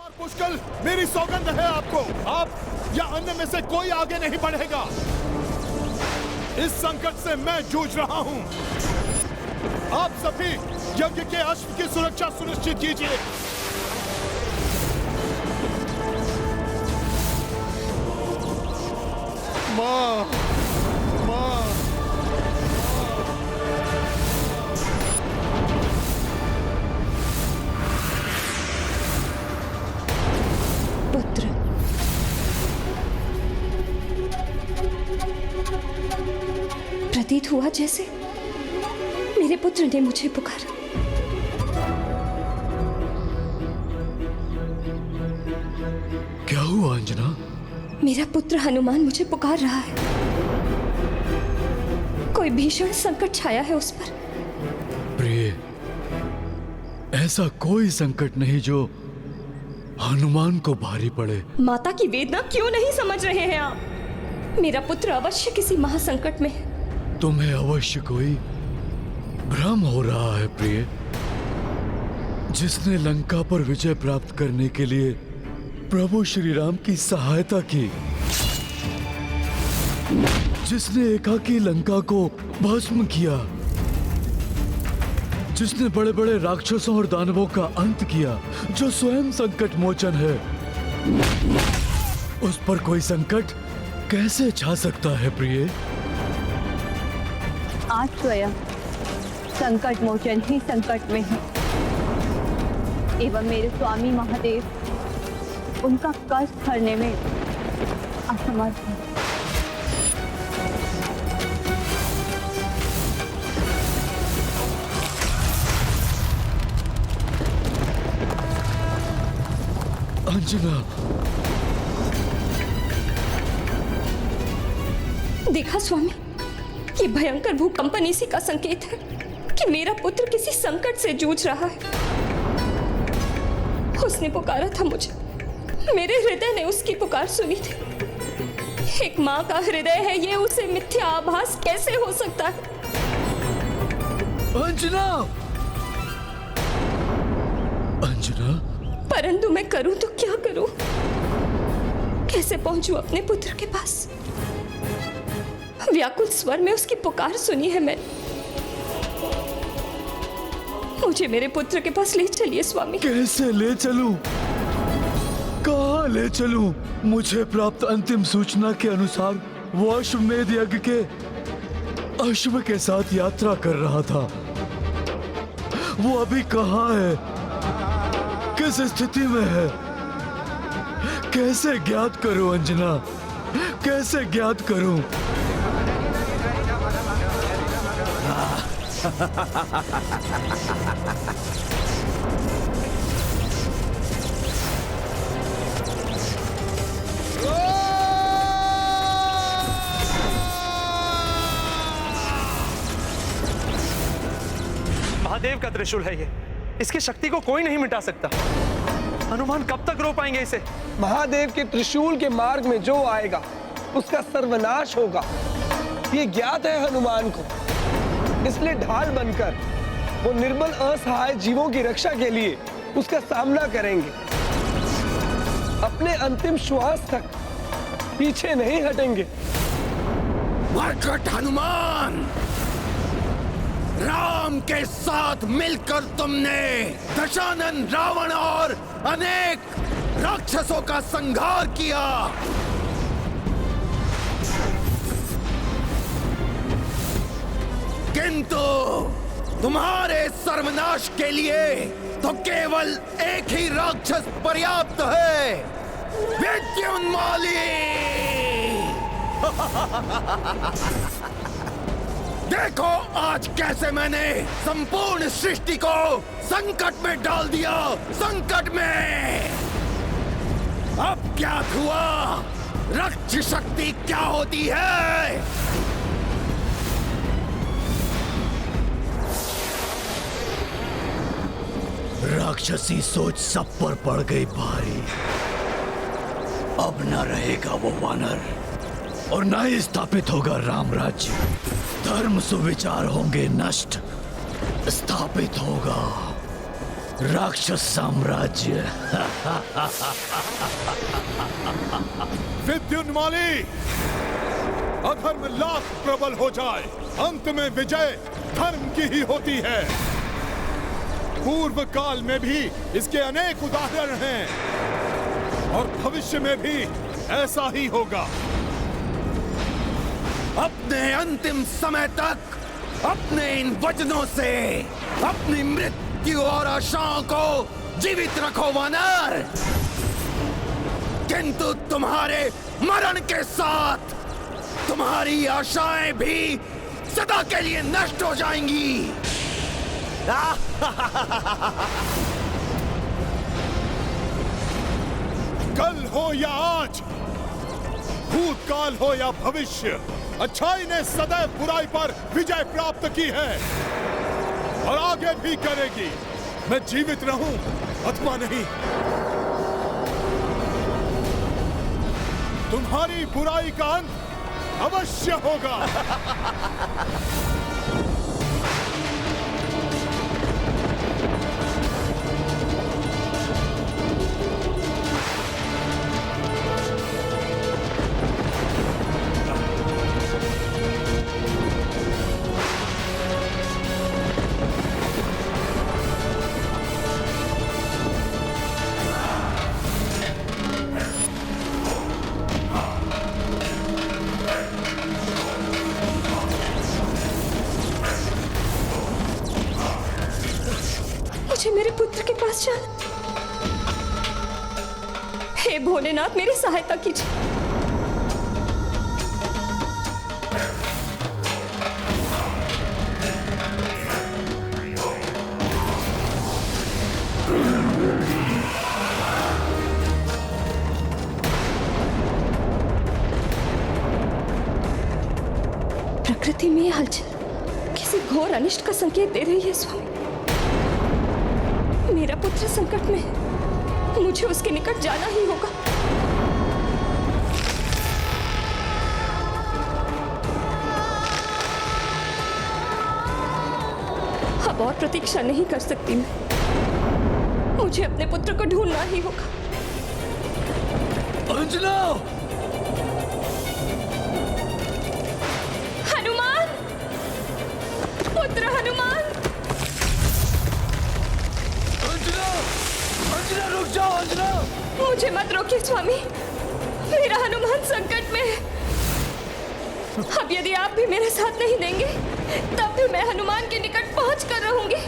पुष्कल, मेरी सौगंध है आपको, आप या अन्य में से कोई आगे नहीं बढ़ेगा। इस संकट से मैं जूझ रहा हूं। आप सभी यज्ञ के अश्व की सुरक्षा सुनिश्चित कीजिए। मां, मां, पुत्र, प्रतीत हुआ जैसे मेरे पुत्र ने मुझे पुकारा। क्या हुआ अंजना? मेरा पुत्र हनुमान मुझे पुकार रहा है। कोई भीषण संकट छाया है उस पर। प्रिय, ऐसा कोई संकट नहीं जो हनुमान को भारी पड़े। माता की वेदना क्यों नहीं समझ रहे हैं आप? मेरा पुत्र अवश्य किसी महासंकट में है। तुम्हें अवश्य कोई भ्रम हो रहा है प्रिय। जिसने लंका पर विजय प्राप्त करने के लिए प्रभु श्री राम की सहायता की, जिसने एकाकी लंका को भस्म किया, जिसने बड़े बड़े राक्षसों और दानवों का अंत किया, जो स्वयं संकट मोचन है, उस पर कोई संकट कैसे छा सकता है प्रिय? आज स्वयं संकट मोचन ही संकट में है एवं मेरे स्वामी महादेव उनका कष्ट हरने में असमर्थ है। अंजना, देखा स्वामी, ये भयंकर भूकंपन इसी का संकेत है कि मेरा पुत्र किसी संकट से जूझ रहा है। उसने पुकारा था मुझे, मेरे हृदय ने उसकी पुकार सुनी थी। एक माँ का हृदय है ये, उसे मिथ्या आभास कैसे हो सकता है? अंजना, अंजना, परंतु मैं करूं तो क्या करूं? कैसे पहुंचूं अपने पुत्र के पास? व्याकुल स्वर में उसकी पुकार सुनी है मैंने। मुझे मेरे पुत्र के पास ले चलिए स्वामी। कैसे ले चलूं? कहाँ ले चलूं? मुझे प्राप्त अंतिम सूचना के अनुसार वो अश्वमेध यज्ञ के अश्व के साथ यात्रा कर रहा था। वो अभी कहाँ है? किस स्थिति में है? कैसे ज्ञात करूं अंजना? कैसे ज्ञात करूं? महादेव का त्रिशूल है ये, इसकी शक्ति को कोई नहीं मिटा सकता। हनुमान कब तक रो पाएंगे इसे? महादेव के त्रिशूल के मार्ग में जो आएगा उसका सर्वनाश होगा, ये ज्ञात है हनुमान को। इसलिए ढाल बनकर वो निर्बल असहाय जीवों की रक्षा के लिए उसका सामना करेंगे। अपने अंतिम श्वास तक पीछे नहीं हटेंगे। मरकट हनुमान, राम के साथ मिलकर तुमने दशानन, रावण और अनेक राक्षसों का संहार किया। किंतु तुम्हारे सर्वनाश के लिए तो केवल एक ही राक्षस पर्याप्त है, विद्युन्माली। देखो आज कैसे मैंने संपूर्ण सृष्टि को संकट में डाल दिया, संकट में। अब क्या हुआ? रक्त शक्ति क्या होती है? राक्षसी सोच सब पर पड़ गई भारी। अब न रहेगा वो वानर और न ही स्थापित होगा राम राज्य। धर्म सुविचार होंगे नष्ट, स्थापित होगा राक्षस साम्राज्य। विद्युन्माली, अधर्म लाख प्रबल हो जाए, अंत में विजय धर्म की ही होती है। पूर्व काल में भी इसके अनेक उदाहरण हैं और भविष्य में भी ऐसा ही होगा। अपने अंतिम समय तक अपने इन वचनों से अपनी मृत्यु और आशाओं को जीवित रखो वानर, किंतु तुम्हारे मरण के साथ तुम्हारी आशाएं भी सदा के लिए नष्ट हो जाएंगी। कल हो या आज, भूतकाल हो या भविष्य, अच्छाई ने सदैव बुराई पर विजय प्राप्त की है और आगे भी करेगी। मैं जीवित रहूं अथवा नहीं, तुम्हारी बुराई का अंत अवश्य होगा। मुझे मेरे पुत्र के पास जाना। हे भोलेनाथ, मेरी सहायता कीजिए। प्रकृति में ये हलचल किसी घोर अनिष्ट का संकेत दे रही है स्वामी। मेरा पुत्र संकट में है, मुझे उसके निकट जाना ही होगा। अब और प्रतीक्षा नहीं कर सकती मैं, मुझे अपने पुत्र को ढूंढना ही होगा। अंजना! हनुमान, पुत्र हनुमान! अंजना, रुक जाओ अंजना! मुझे मत रोकिए स्वामी, मेरा हनुमान संकट में है। अब यदि आप भी मेरे साथ नहीं देंगे, तब भी मैं हनुमान के निकट पहुंच कर रहूंगी।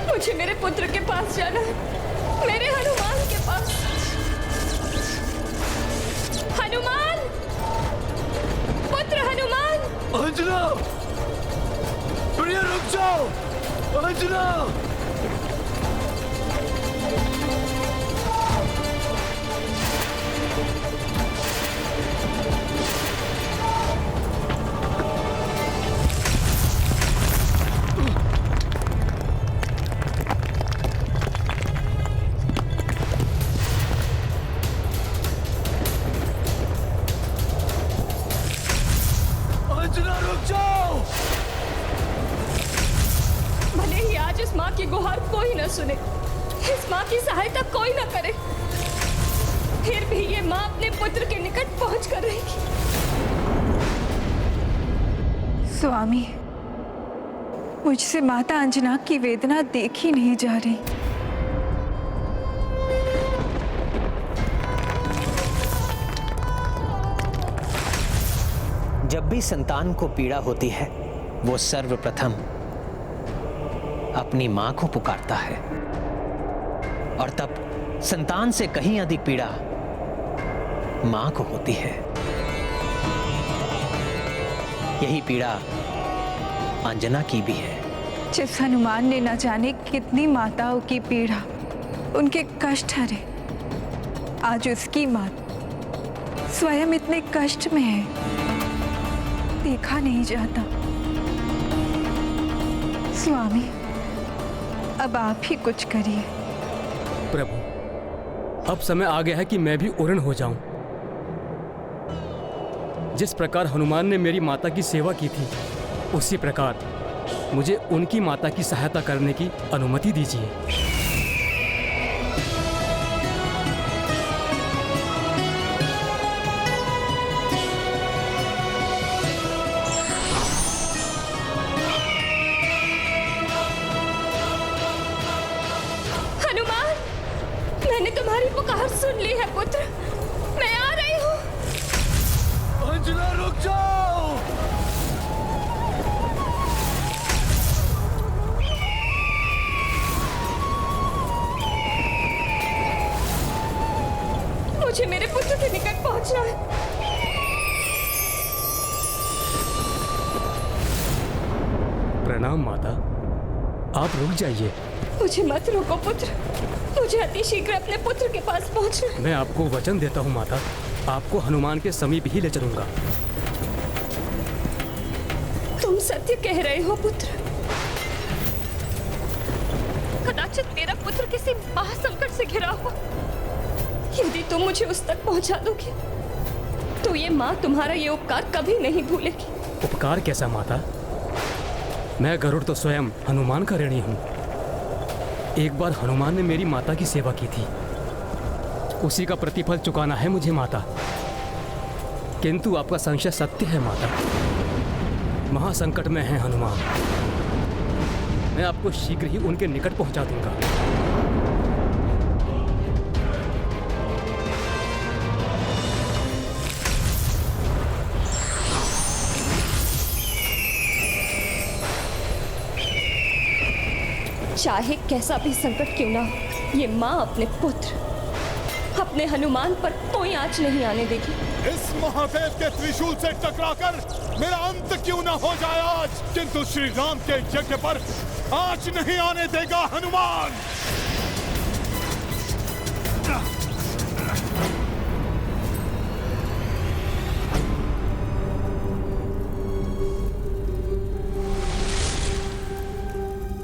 मुझे मेरे पुत्र के पास जाना है, मेरे हनुमान के पास। हनुमान, पुत्र हनुमान! अंजना! प्रिय, रुक जाओ! अंजना! की गुहार कोई न सुने, इस माँ की सहायता कोई न करे, फिर भी ये माँ अपने पुत्र के निकट पहुंच कर रहेगी। स्वामी, मुझसे माता अंजना की वेदना देखी नहीं जा रही। जब भी संतान को पीड़ा होती है, वो सर्वप्रथम अपनी मां को पुकारता है। और तब संतान से कहीं अधिक पीड़ा मां को होती है। यही पीड़ा अंजना की भी है। जिस हनुमान ने न जाने कितनी माताओं की पीड़ा, उनके कष्ट हरे, आज उसकी मां स्वयं इतने कष्ट में है, देखा नहीं जाता। स्वामी, अब आप ही कुछ करिए। प्रभु, अब समय आ गया है कि मैं भी उरण हो जाऊं। जिस प्रकार हनुमान ने मेरी माता की सेवा की थी, उसी प्रकार मुझे उनकी माता की सहायता करने की अनुमति दीजिए। हनुमान, मैंने तुम्हारी पुकार सुन ली है पुत्र। मैं आ रही हूँ। अंजना, रुक जाओ। मुझे मेरे पुत्र के निकट पहुंचना है। प्रणाम माता, आप रुक जाइए। मुझे मत रोको पुत्र, मुझे अति शीघ्र अपने पुत्र के पास पहुंचना है। मैं आपको वचन देता हूँ माता, आपको हनुमान के समीप ही ले चलूंगा। तुम सत्य कह रहे हो पुत्र। कदाचित मेरा पुत्र किसी महासंकट से घिरा हो। यदि तुम मुझे उस तक पहुंचा दोगे, तो ये माँ तुम्हारा ये उपकार कभी नहीं भूलेगी। उपकार कैसा माता? मैं गरुड़ तो स्वयं हनुमान का ऋणी हूँ। एक बार हनुमान ने मेरी माता की सेवा की थी, उसी का प्रतिफल चुकाना है मुझे माता। किंतु आपका संशय सत्य है माता, महासंकट में है हनुमान। मैं आपको शीघ्र ही उनके निकट पहुंचा दूंगा। चाहे कैसा भी संकट क्यों ना हो, ये माँ अपने पुत्र, अपने हनुमान पर कोई आंच नहीं आने देगी। इस महादेव के त्रिशूल से टकराकर मेरा अंत क्यों ना हो जाए आज, किंतु श्री राम के यज्ञ पर आंच नहीं आने देगा हनुमान।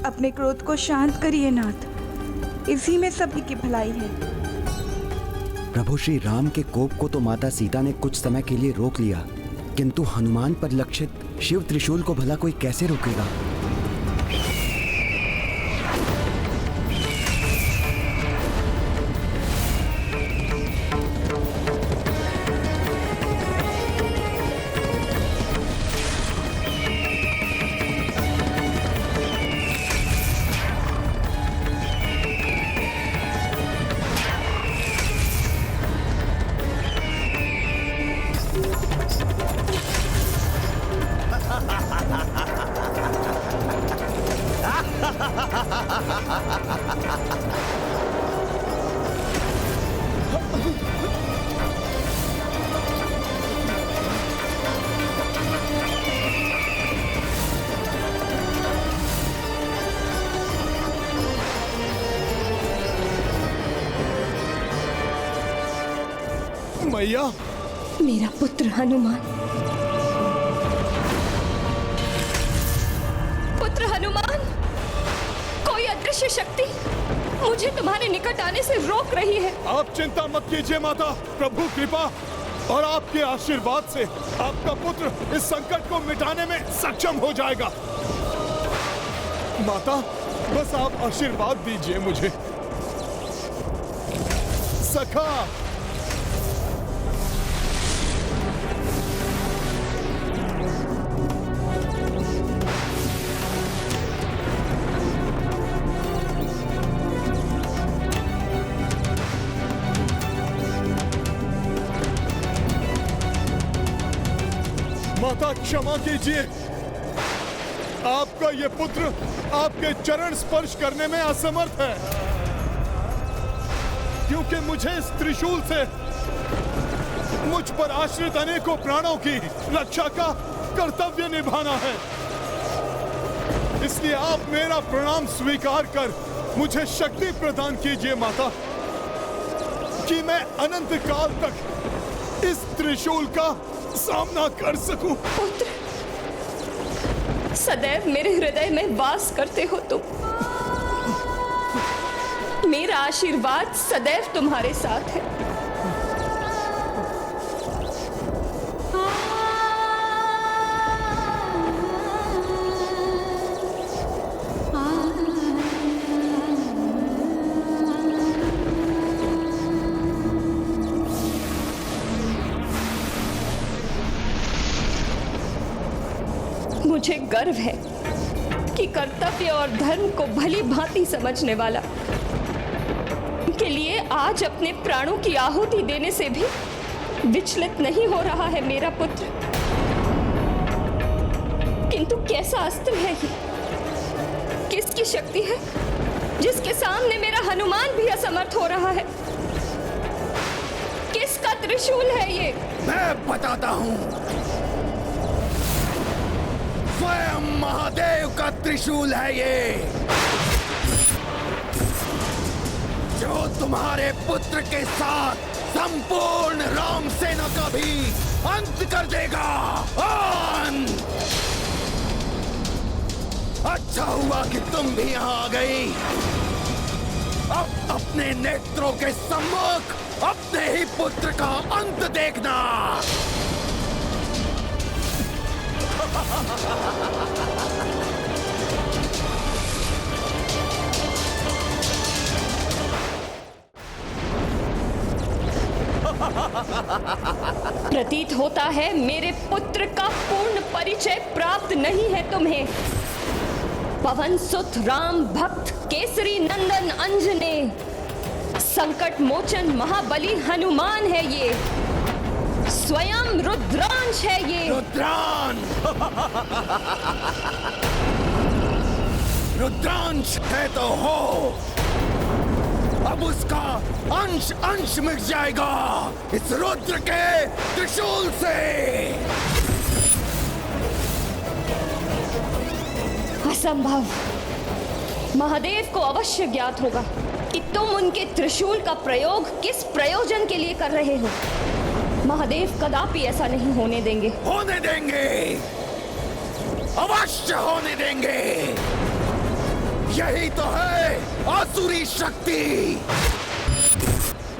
अपने क्रोध को शांत करिए नाथ, इसी में सभी की भलाई है। प्रभु श्री राम के कोप को तो माता सीता ने कुछ समय के लिए रोक लिया, किंतु हनुमान पर लक्षित शिव त्रिशूल को भला कोई कैसे रोकेगा? मैया, मेरा पुत्र हनुमान, पुत्र हनुमान, कोई अदृश्य शक्ति मुझे तुम्हारे निकट आने से रोक रही है। आप चिंता मत कीजिए माता, प्रभु कृपा और आपके आशीर्वाद से आपका पुत्र इस संकट को मिटाने में सक्षम हो जाएगा। माता, बस आप आशीर्वाद दीजिए मुझे। सखा, माता क्षमा कीजिए, आपका ये पुत्र आपके चरण स्पर्श करने में असमर्थ है। क्योंकि मुझे इस त्रिशूल से मुझ पर आश्रित अनेकों प्राणों की रक्षा का कर्तव्य निभाना है। इसलिए आप मेरा प्रणाम स्वीकार कर मुझे शक्ति प्रदान कीजिए माता, कि मैं अनंत काल तक इस त्रिशूल का सामना कर सकूं। पुत्र, सदैव मेरे हृदय में वास करते हो तुम। मेरा आशीर्वाद सदैव तुम्हारे साथ है। मुझे गर्व है कि कर्तव्य और धर्म को भली भांति समझने वाला के लिए आज अपने प्राणों की आहुति देने से भी विचलित नहीं हो रहा है मेरा पुत्र। किंतु कैसा अस्त्र है ये? किसकी शक्ति है जिसके सामने मेरा हनुमान भी असमर्थ हो रहा है? किसका त्रिशूल है ये? मैं बताता हूं। स्वयं महादेव का त्रिशूल है ये, जो तुम्हारे पुत्र के साथ संपूर्ण राम सेना का भी अंत कर देगा। अच्छा हुआ कि तुम भी यहाँ आ गई। अब अपने नेत्रों के सम्मुख अपने ही पुत्र का अंत देखना। प्रतीत होता है मेरे पुत्र का पूर्ण परिचय प्राप्त नहीं है तुम्हें। पवन सुत राम भक्त केसरी नंदन अंजने, संकट मोचन महाबली हनुमान है ये, स्वयं रुद्रांश है ये। रुद्रांश है तो हो, अब उसका अंश अंश मिट जाएगा इस रुद्र के त्रिशूल से। असंभव। महादेव को अवश्य ज्ञात होगा कि तुम उनके त्रिशूल का प्रयोग किस प्रयोजन के लिए कर रहे हो। महादेव कदापि ऐसा नहीं होने देंगे। होने देंगे, अवश्य होने देंगे। यही तो है आसुरी शक्ति,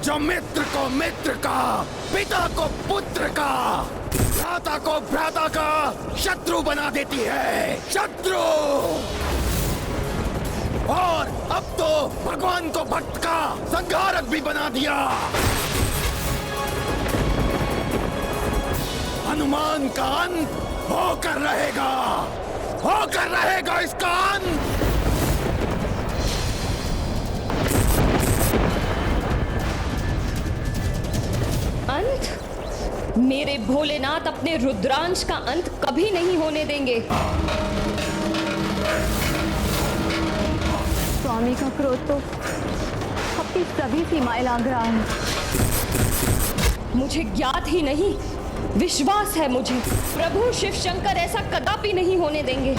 जो मित्र को मित्र का, पिता को पुत्र का, भ्राता को भ्राता का शत्रु बना देती है। शत्रु। और अब तो भगवान को भक्त का संहारक भी बना दिया। हनुमान का अंत होकर रहेगा इसका अंत। अंत? मेरे भोलेनाथ अपने रुद्रांश का अंत कभी नहीं होने देंगे। स्वामी का क्रोध तो अपनी सभी सीमाएं लांघ रहा है। मुझे ज्ञात ही नहीं, विश्वास है मुझे, प्रभु शिव शंकर ऐसा कदापि नहीं होने देंगे।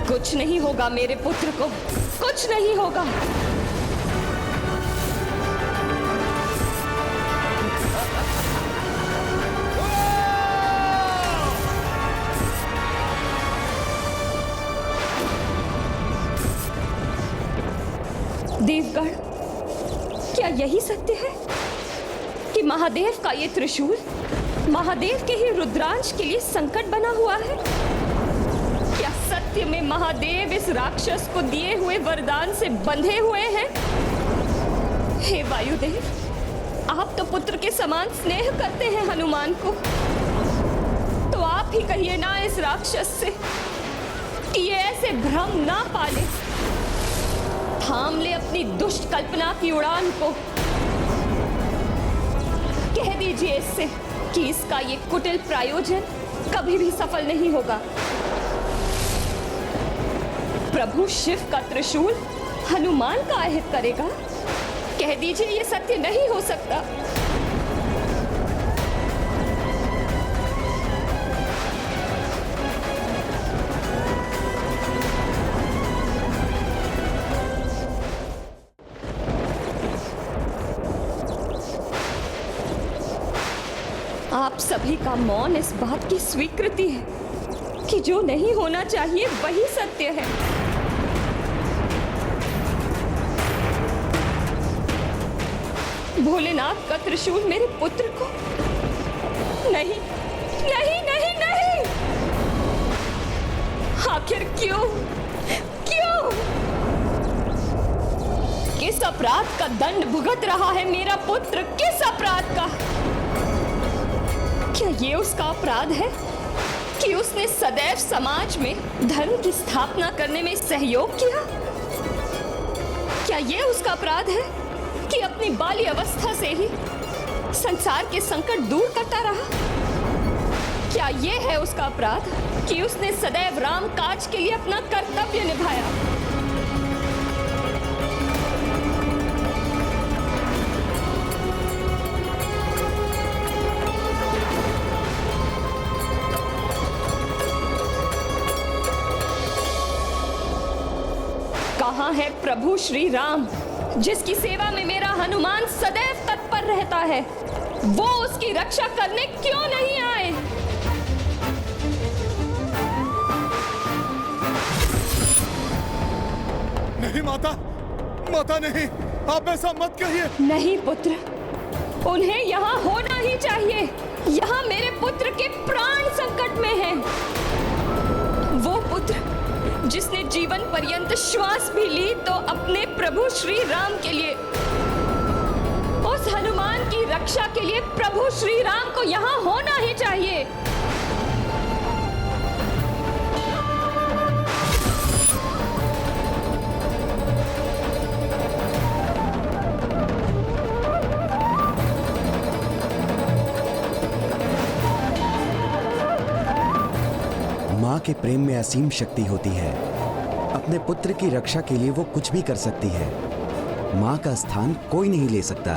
कुछ नहीं होगा मेरे पुत्र को, कुछ नहीं होगा। देवगण, क्या यही सत्य है कि महादेव का ये त्रिशूल महादेव के ही रुद्रांश के लिए संकट बना हुआ है? क्या सत्य में महादेव इस राक्षस को दिए हुए वरदान से बंधे हुए हैं? हे वायुदेव, आप तो पुत्र के समान स्नेह करते हैं हनुमान को, तो आप ही कहिए ना इस राक्षस से कि ये ऐसे भ्रम ना पाले। थाम ले अपनी दुष्ट कल्पना की उड़ान को। कह दीजिए इससे कि इसका ये कुटिल प्रायोजन कभी भी सफल नहीं होगा। प्रभु शिव का त्रिशूल हनुमान का अहित करेगा? कह दीजिए ये सत्य नहीं हो सकता। आप सभी का मौन इस बात की स्वीकृति है कि जो नहीं होना चाहिए वही सत्य है। भोलेनाथ का त्रिशूल मेरे पुत्र को नहीं नहीं नहीं नहीं। आखिर क्यों क्यों? किस अपराध का दंड भुगत रहा है मेरा पुत्र? किस अपराध का? क्या ये उसका अपराध है कि उसने सदैव समाज में धर्म की स्थापना करने में सहयोग किया? क्या ये उसका अपराध है कि अपनी बाल्य अवस्था से ही संसार के संकट दूर करता रहा? क्या ये है उसका अपराध कि उसने सदैव राम काज के लिए अपना कर्तव्य निभाया? कहाँ है प्रभु श्री राम, जिसकी सेवा में मेरा हनुमान सदैव तत्पर रहता है? वो उसकी रक्षा करने क्यों नहीं आए? नहीं माता, माता नहीं, आप ऐसा मत कहिए। नहीं पुत्र, उन्हें यहाँ होना ही चाहिए। यहाँ मेरे पुत्र के प्राण संकट में हैं। वो पुत्र जिसने जीवन पर्यंत श्वास भी ली तो अपने प्रभु श्री राम के लिए, उस हनुमान की रक्षा के लिए प्रभु श्री राम को यहाँ होना ही चाहिए। माँ के प्रेम में असीम शक्ति होती है। अपने पुत्र की रक्षा के लिए वो कुछ भी कर सकती है। माँ का स्थान कोई नहीं ले सकता।